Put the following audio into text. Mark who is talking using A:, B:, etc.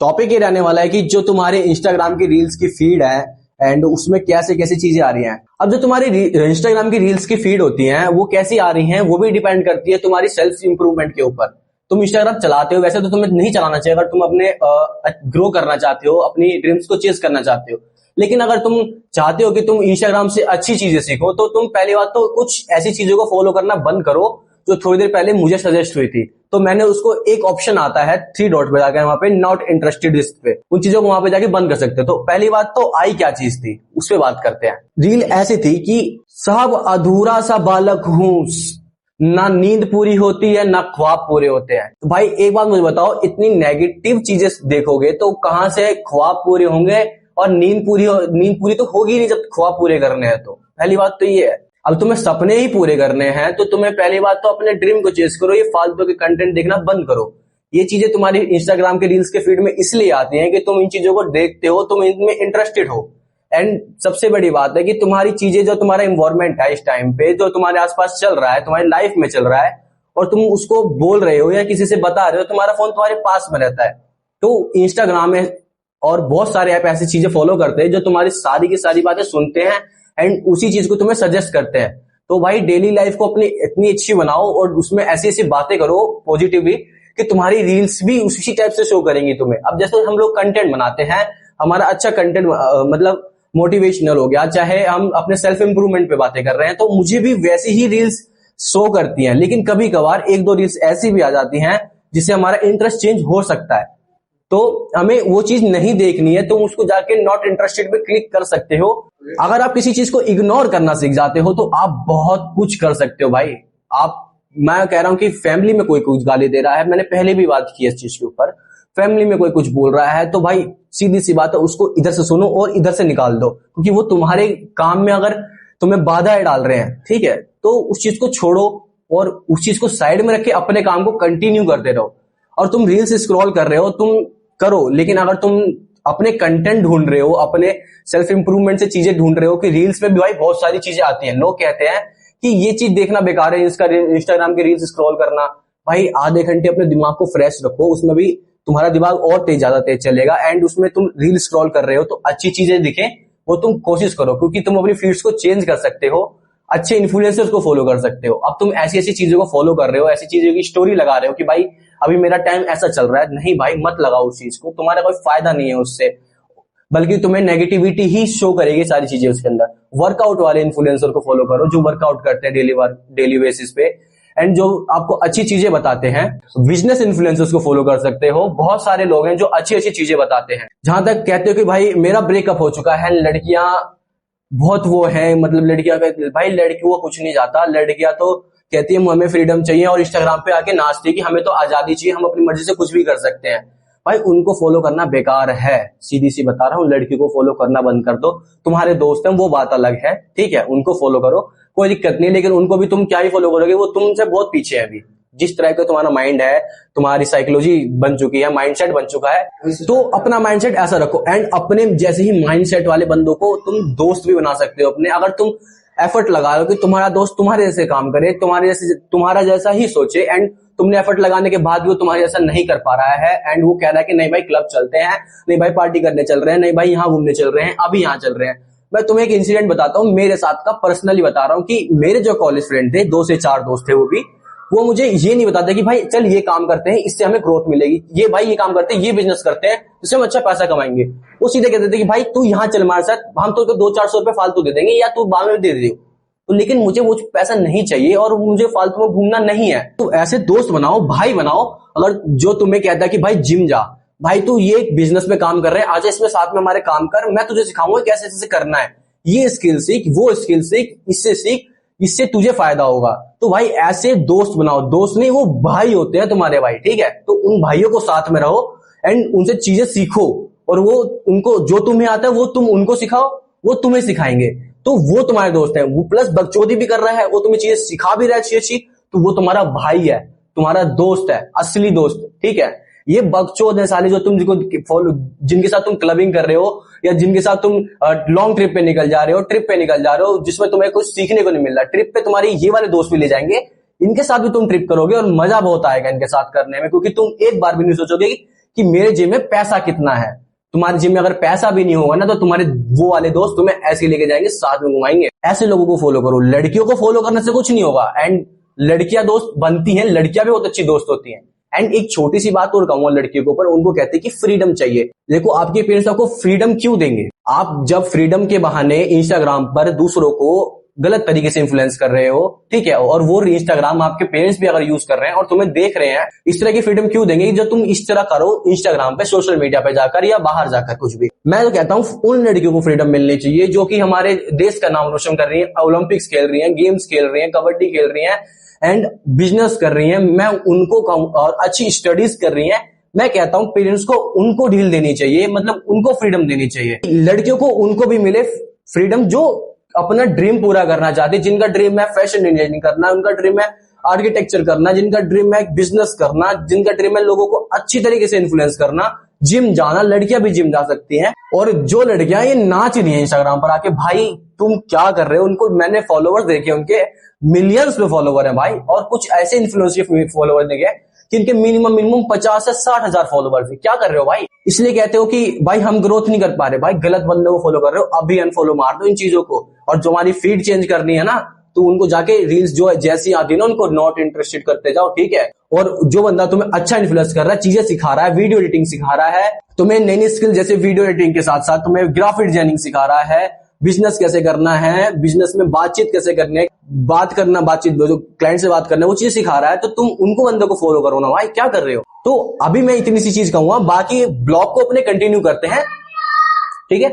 A: Topic ये रहने वाला है कि जो तुम्हारे इंस्टाग्राम की रील्स की फीड है एंड उसमें कैसे कैसी चीजें आ रही हैं। अब जो तुम्हारी इंस्टाग्राम की रील्स की फीड होती हैं वो कैसी आ रही हैं वो भी डिपेंड करती है तुम्हारी सेल्फ इंप्रूवमेंट के ऊपर। तुम इंस्टाग्राम चलाते हो, वैसे तो तुम्हें नहीं चलाना चाहिए अगर तुम अपने ग्रो करना चाहते हो, अपनी ड्रीम्स को चेस करना चाहते हो। लेकिन अगर तुम चाहते हो कि तुम इंस्टाग्राम से अच्छी चीजें सीखो तो तुम पहली बात तो कुछ ऐसी चीजों को फॉलो करना बंद करो जो थोड़ी देर पहले मुझे सजेस्ट हुई थी। तो मैंने उसको एक ऑप्शन आता है 3 डॉट पे जाकर वहां पे नॉट इंटरेस्टेड लिस्ट पे, उन चीजों को वहां पे जाके बंद कर सकते हो। तो पहली बात तो आई क्या चीज थी उस पे बात करते हैं। रील ऐसी थी कि सब अधूरा सा बालक हूं, ना नींद पूरी होती है ना ख्वाब पूरे होते हैं। तो भाई एक बात मुझे बताओ, इतनी नेगेटिव चीजें देखोगे तो कहां से ख्वाब पूरे होंगे, और नींद पूरी तो होगी नहीं जब ख्वाब पूरे करने हैं। तो पहली बात तो ये है। अब तुम्हें सपने ही पूरे करने हैं तो तुम्हें पहली बात तो अपने ड्रीम को चेस करो, ये फालतू के कंटेंट देखना बंद करो। ये चीजें तुम्हारी इंस्टाग्राम के रील्स के फीड में इसलिए आती हैं कि तुम इन चीजों को देखते हो, तुम इनमें इंटरेस्टेड हो। एंड सबसे बड़ी बात है कि तुम्हारी चीजें, जो तुम्हारा इन्वायरमेंट है इस टाइम पे, जो तुम्हारे आसपास चल रहा है, तुम्हारी लाइफ में चल रहा है, और तुम उसको बोल रहे हो या किसी से बता रहे हो, तुम्हारा फोन तुम्हारे पास में रहता है। तो इंस्टाग्राम में और बहुत सारे ऐप ऐसी चीजें फॉलो करते हैं जो तुम्हारी सारी की सारी बातें सुनते हैं एंड उसी चीज को तुम्हें सजेस्ट करते हैं। तो भाई डेली लाइफ को अपनी इतनी अच्छी बनाओ और उसमें ऐसी ऐसी बातें करो पॉजिटिवली कि तुम्हारी रील्स भी उसी टाइप से शो करेंगी तुम्हें। अब जैसे हम लोग कंटेंट बनाते हैं, हमारा अच्छा कंटेंट मतलब मोटिवेशनल हो गया, चाहे हम अपने सेल्फ इंप्रूवमेंट पे बातें कर रहे हैं, तो मुझे भी वैसी ही रील्स शो करती हैं। लेकिन कभी कभार 1-2 रील्स ऐसी भी आ जाती हैं जिससे हमारा इंटरेस्ट चेंज हो सकता है। तो हमें वो चीज नहीं देखनी है, तुम उसको जाके नॉट इंटरेस्टेड पे क्लिक कर सकते हो। अगर आप किसी चीज को इग्नोर करना सीख जाते हो तो आप बहुत कुछ कर सकते हो भाई। मैं कह रहा हूं कि फैमिली में कोई कुछ गाली दे रहा है, मैंने पहले भी बात की इस चीज के ऊपर। फैमिली में कोई कुछ बोल रहा है तो भाई सीधी सी बात है, उसको इधर से सुनो और इधर से निकाल दो, क्योंकि वो तुम्हारे काम में अगर तुम्हें बाधाएं डाल रहे हैं, ठीक है, तो उस चीज को छोड़ो और उस चीज को साइड में रख के अपने काम को कंटिन्यू करते रहो। और तुम रील्स स्क्रॉल कर रहे हो, तुम करो, लेकिन अगर तुम अपने कंटेंट ढूंढ रहे हो, अपने सेल्फ इंप्रूवमेंट से चीजें ढूंढ रहे हो, कि रील्स में भी भाई बहुत सारी चीजें आती हैं। लोग कहते हैं कि ये चीज देखना बेकार है, इसका इंस्टाग्राम के रील्स स्क्रॉल करना। भाई आधे घंटे अपने दिमाग को फ्रेश रखो, उसमें भी तुम्हारा दिमाग और ज्यादा तेज चलेगा। एंड उसमें तुम रील स्क्रॉल कर रहे हो तो अच्छी चीजें दिखे वो तुम कोशिश करो, क्योंकि तुम अपनी फीड्स को चेंज कर सकते हो, अच्छे इन्फ्लुएंसर्स को फॉलो कर सकते हो। अब तुम ऐसी ऐसी चीजों को फॉलो कर रहे हो, ऐसी चीजों की स्टोरी लगा रहे हो कि भाई अभी मेरा टाइम ऐसा चल रहा है, नहीं भाई मत लगाओ उस चीज को, तुम्हारा कोई फायदा नहीं है उससे, बल्कि तुम्हें नेगेटिविटी ही शो करेगी सारी चीजें उसके अंदर। वर्कआउट वाले इन्फ्लुएंसर को फॉलो करो जो वर्कआउट करते हैं डेली बेसिस पे एंड जो आपको अच्छी चीजें बताते हैं। बिजनेस इन्फ्लुएंसर्स को फॉलो कर सकते हो, बहुत सारे लोग हैं जो अच्छी अच्छी चीजें बताते हैं। जहां तक कहते हो कि भाई मेरा ब्रेकअप हो चुका है, लड़कियां बहुत वो है, मतलब लड़कियां कहती, भाई लड़कियों को कुछ नहीं जाता, लड़कियां तो कहती है हमें फ्रीडम चाहिए और इंस्टाग्राम पे आके नाचती है कि हमें तो आजादी चाहिए, हम अपनी मर्जी से कुछ भी कर सकते हैं। भाई उनको फॉलो करना बेकार है, सीधी सी बता रहा हूँ, लड़की को फॉलो करना बंद कर दो। तुम्हारे दोस्त हैं वो बात अलग है, ठीक है, उनको फॉलो करो, कोई दिक्कत नहीं, लेकिन उनको भी तुम क्या ही फॉलो करोगे, वो तुमसे बहुत पीछे है अभी। जिस तरह का तुम्हारा माइंड है, तुम्हारी साइकोलॉजी बन चुकी है, माइंडसेट बन चुका है, तो अपना माइंडसेट ऐसा रखो। एंड अपने जैसे ही माइंडसेट वाले बंदों को तुम दोस्त भी बना सकते हो अपने। अगर तुम एफर्ट लगा रहे हो कि तुम्हारा दोस्त तुम्हारे जैसे काम करे, तुम्हारा जैसा ही सोचे, एंड तुमने एफर्ट लगाने के बाद भी वो तुम्हारे जैसा नहीं कर पा रहा है, एंड वो कह रहा है कि नहीं भाई क्लब चलते हैं, नहीं भाई पार्टी करने चल रहे हैं, नहीं भाई यहाँ घूमने चल रहे हैं, अभी यहाँ चल रहे हैं। मैं तुम्हें एक इंसिडेंट बताता हूँ मेरे साथ का, पर्सनली बता रहा हूँ कि मेरे जो कॉलेज फ्रेंड थे, 2 से 4 दोस्त थे, वो मुझे ये नहीं बताते कि भाई चल ये काम करते हैं इससे हमें ग्रोथ मिलेगी, ये भाई ये काम करते हैं, ये बिजनेस करते हैं इससे हम अच्छा पैसा कमाएंगे। वो सीधे कहते थे कि भाई तू यहाँ चल हमारे साथ, हम तो 200-400 रुपए फालतू दे देंगे या तू बाद में दे दे। तो लेकिन मुझे वो पैसा नहीं चाहिए और मुझे फालतू में घूमना नहीं है। तो ऐसे दोस्त बनाओ, भाई बनाओ। अगर जो तुम्हें कहता है कि भाई जिम जा, भाई तू ये बिजनेस में काम कर रहे हैं, आजा इसमें साथ में हमारे काम कर, मैं तुझे सिखाऊंगा कैसे कैसे करना है, ये स्किल सीख, वो स्किल सीख, इससे सीख, इससे तुझे फायदा होगा। तो भाई ऐसे दोस्त बनाओ, दोस्त नहीं वो भाई होते हैं तुम्हारे भाई, ठीक है। तो उन भाइयों को साथ में रहो एंड उनसे चीजें सीखो, और वो उनको जो तुम्हें आता है वो तुम उनको सिखाओ, वो तुम्हें सिखाएंगे, तो वो तुम्हारे दोस्त हैं। वो प्लस बकचोदी भी कर रहा है, वो तुम्हें चीजें सिखा भी रहा है चीज, तो वो तुम्हारा भाई है, तुम्हारा दोस्त है, असली दोस्त, ठीक है। ये बकचोद है साले जो तुम जिनके साथ तुम क्लबिंग कर रहे हो, या जिनके साथ तुम लॉन्ग ट्रिप पे निकल जा रहे हो, ट्रिप पे निकल जा रहे हो, जिसमें तुम्हें कुछ सीखने को नहीं मिल रहा। ट्रिप पे तुम्हारे ये वाले दोस्त भी ले जाएंगे, इनके साथ भी तुम ट्रिप करोगे और मजा बहुत आएगा इनके साथ करने में, क्योंकि तुम एक बार भी नहीं सोचोगे कि कि मेरे जिम में पैसा कितना है। तुम्हारे जिम में अगर पैसा भी नहीं होगा ना तो तुम्हारे वो वाले दोस्त तुम्हें ऐसे लेके जाएंगे, साथ में घुमाएंगे। ऐसे लोगों को फॉलो करो। लड़कियों को फॉलो करने से कुछ नहीं होगा, एंड लड़कियां दोस्त बनती हैं, लड़कियां भी बहुत अच्छी दोस्त होती हैं। एंड एक छोटी सी बात और कहूंगा लड़कियों के ऊपर, उनको कहते हैं कि फ्रीडम चाहिए। देखो आपके पेरेंट्स आपको फ्रीडम क्यों देंगे? आप जब फ्रीडम के बहाने इंस्टाग्राम पर दूसरों को गलत तरीके से इन्फ्लुएंस कर रहे हो, ठीक है, और वो इंस्टाग्राम आपके पेरेंट्स भी अगर यूज कर रहे हैं और तुम्हें देख रहे हैं, इस तरह की फ्रीडम क्यों देंगे जो तुम इस तरह करो इंस्टाग्राम पे, सोशल मीडिया पे जाकर या बाहर जाकर कुछ भी। मैं तो कहता हूं उन लड़कियों को फ्रीडम मिलनी चाहिए जो कि हमारे देश का नाम रोशन कर रही है, ओलंपिक्स खेल रही है, गेम्स खेल रही है, कबड्डी खेल रही है एंड बिजनेस कर रही है। मैं उनको कहूं, और अच्छी स्टडीज कर रही है। मैं कहता हूं पेरेंट्स को उनको ढील देनी चाहिए, मतलब उनको फ्रीडम देनी चाहिए। लड़कियों को उनको भी मिले फ्रीडम जो अपना ड्रीम पूरा करना चाहते हैं, जिनका ड्रीम है फैशन इंजीनियरिंग करना, उनका ड्रीम है आर्किटेक्चर करना, जिनका ड्रीम है बिजनेस करना, जिनका ड्रीम है लोगों को अच्छी तरीके से इन्फ्लुएंस करना, जिम जाना। लड़कियां भी जिम जा सकती हैं। और जो लड़कियां ये नाच रही हैं इंस्टाग्राम पर आके, भाई तुम क्या कर रहे हो? उनको मैंने फॉलोवर्स देखे, उनके मिलियंस में फॉलोवर है भाई। और कुछ ऐसे इन्फ्लुएंसर फॉलोवर देखे जिनके मिनिमम 50 से 60,000 फॉलोवर्स है। क्या कर रहे हो भाई? इसलिए कहते हो कि भाई हम ग्रोथ नहीं कर पा रहे। भाई गलत बंदे को फॉलो कर रहे हो, अभी अनफॉलो मार दो इन चीजों को। और जो हमारी फीड चेंज करनी है ना, तो उनको जाके रील्स जो जैसी आती है ना उनको नॉट इंटरेस्टेड करते जाओ, ठीक है। और जो बंदा तुम्हें अच्छा इन्फ्लुएंस कर रहा है, चीजें सिखा रहा है, वीडियो एडिटिंग सिखा रहा है, तुम्हें नई नई स्किल जैसे वीडियो एडिटिंग के साथ साथ तुम्हें ग्राफिक डिजाइनिंग सिखा रहा है, बिजनेस कैसे करना है, बिजनेस में बातचीत कैसे करनी है, बातचीत जो क्लाइंट से बात करना है, वो चीज सिखा रहा है, तो तुम उनको बंदे को फॉलो करो ना भाई। क्या कर रहे हो? तो अभी मैं इतनी सी चीज कहूंगा, बाकी ब्लॉग को अपने कंटिन्यू करते हैं, ठीक है।